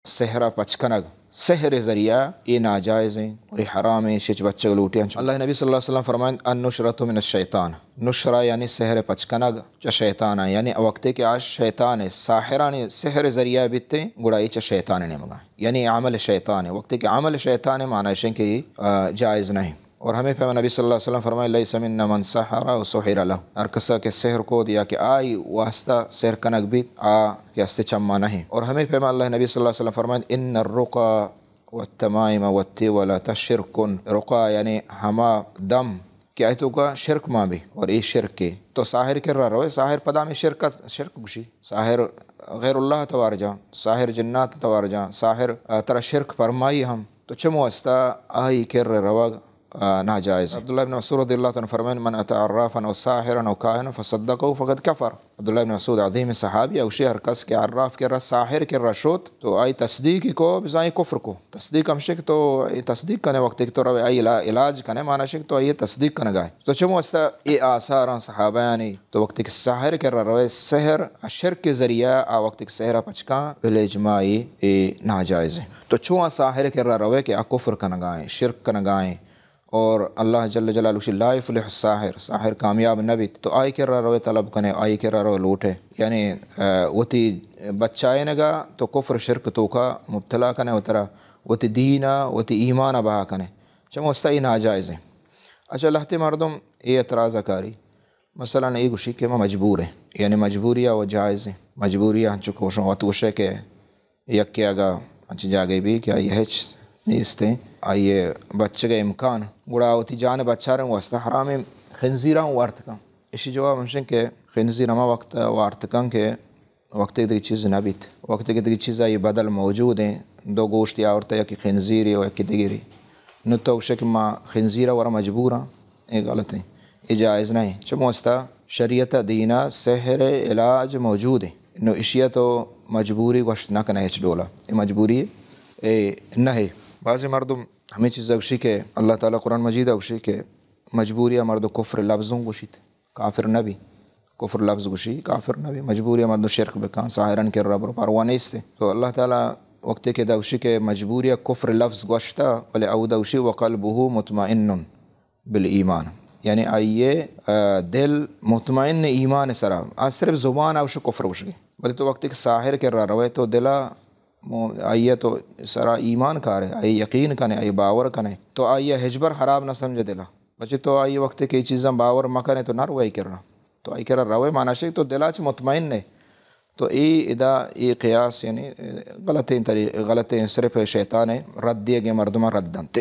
सहरा पचकनग सहर ज़रिया ये नाजायज़ हैं और ये हराम है। शेच बच्चे लूटियाँ अल्लाह नबी सल्लल्लाहु अलैहि वसल्लम फरमाएं अन्नुशरतु मिनश-शैतान। नुशरा यानी सहर पचकनग च शैतान है यानी वक्ते के आज शैतान है साहिरान सहर ज़रिया बिते गुड़ाई च शैतान ने मगा यानी अमल शैतान है वक्ते के अमल शैतान है माना है कि जायज़ नहीं। और हमें फिर नबी सल्लल्लाहु अलैहि वसल्लम फरमाए लैसा मिन्ना मन सहरा व सुहिरा लहु हर कसा के सहर को दिया कि आई वास्ता सहर कनक भी आ के अस्ते चम्मा नहीं। और हमें फिर अल्लाह नबी सल्लल्लाहु अलैहि वसल्लम फरमाए इन्नर रुका वत्तमाइम वत्तिवला शिरकुन। रुका यानी हमा दम क्या तो का शिरक माँ भी और ये शिरक के तो साहिर कर रहा रहे साहिर पदा में शिरकत शिरक गुशी साहिर गैरुल्लाह तवार जा साहिर जन्नात तवार जा साहिर तरह शिरक फरमाई हम तो चमो अस्ता आई कर रवाग नाजायज़। अब्दुल्लाह इब्न मसूद रज़ियल्लाहु अन्हु फरमान मन अता अर्राफन औ साहिरन औ काहिनन फसद्दक़हु फ़क़द कफ़र। अब्दुल्लाह इब्न मसूद अज़ीम सहाबी औ हर कस के अर्राफ के साहिर के रशोत तो आई तस्दीक को बिज़ाई कुफ्र को तस्दीक हमशिक तो ये तस्दीक करने वक्त तो रवे आई इलाज करने माना शिक तो ये तस्दीक करने गाय तो चमो अस्ता ये आसार सहाबायानी तो वक्त के साहिर के रवे सहर अशर के ज़रिया आ वक्त के सहरा पचका बिल इजमाई ये नाजायज़ है। तो चुआ साहिर के रवे के आ कुफ्र करने गाय शिरक करने गाय और अल्लाह जल्ल जलालुहु ला युफ्लिहु साहिर साहिर कामयाब न भी तो आई के रवे तलब कने आई के रवे लूटे यानी वती बच्चाए नगा तो कुफ्र शिरक तो का मुब्तला कने उतरा वती दीना वती ईमान बहा कने चमोस्ता ही नाजायज़ है। अच्छा लहते मर्दम ये एतराज़ा कारी मसलन ये गुशी के मजबूर है यानी मजबूरिया वो जायज़ है मजबूरिया चुकोशों वत वशे के यक्के आगा अच्छी जागे भी क्या यह नीस्ते आइए बच्चे का इम्कान गुड़ा होती जान बच्चा रहे वास्ता हराम खंजीरा वार्त का इसी जवाब हमसे के खंजीर हमा वक्त वार्त के वक्त की चीज़ नबित वक्त की चीज़ ये बदल मौजूद हैं दो गोश्त या औरत या कि खंजीर या कि दिगिरी न तो शक माँ खंजीरा वाला मजबूर ये गलत है ये जायज़ नहीं चमोस्ता शरीयत दीना सहर इलाज मौजूद है नो इशिया तो मजबूरी वश न करना है डोला ये मजबूरी न है। बाज़ मर्दम हमें चीज़ अवशी के अल्लाह ताला कुरान मजीद अवशी के मजबूरिया मर्द कुफ्र लफ्ज़ों गुशित काफिर नबी कुफ्र लफ्ज़ गुशी काफिर नबी मजबूरिया मर्द शिरक बेकान साहिरन के रबर परवाने से तो अल्लाह ताला वक्त के दवशी के मजबूरिया कुफ्र लफ्ज़ गोश्ता वले अवदवशी वक़ल्बुहु मुतमइन्नुन बिल ईमान यानी आइए दिल मुतमइन ईमान सरा आज सिर्फ ज़ुबान अवश कुफ्र गुशी बोले तो वक्त के साहिर के रवे तो दिला आइए तो सारा ईमान कार है आइए यकीन कने आइए बावर कने तो आइए हिजबर ख़राब न समझे दिला बच्चे तो आइए वक्त की चीज़ें बावर मकने तो ना रुआई कर रहा तो आई कर रवे माना शे तो दिला च मुतमइन ने तो इदा ये क़ियास यानी गलत सिर्फ शैतान रद्दिए के मर्दमा रद्दनते।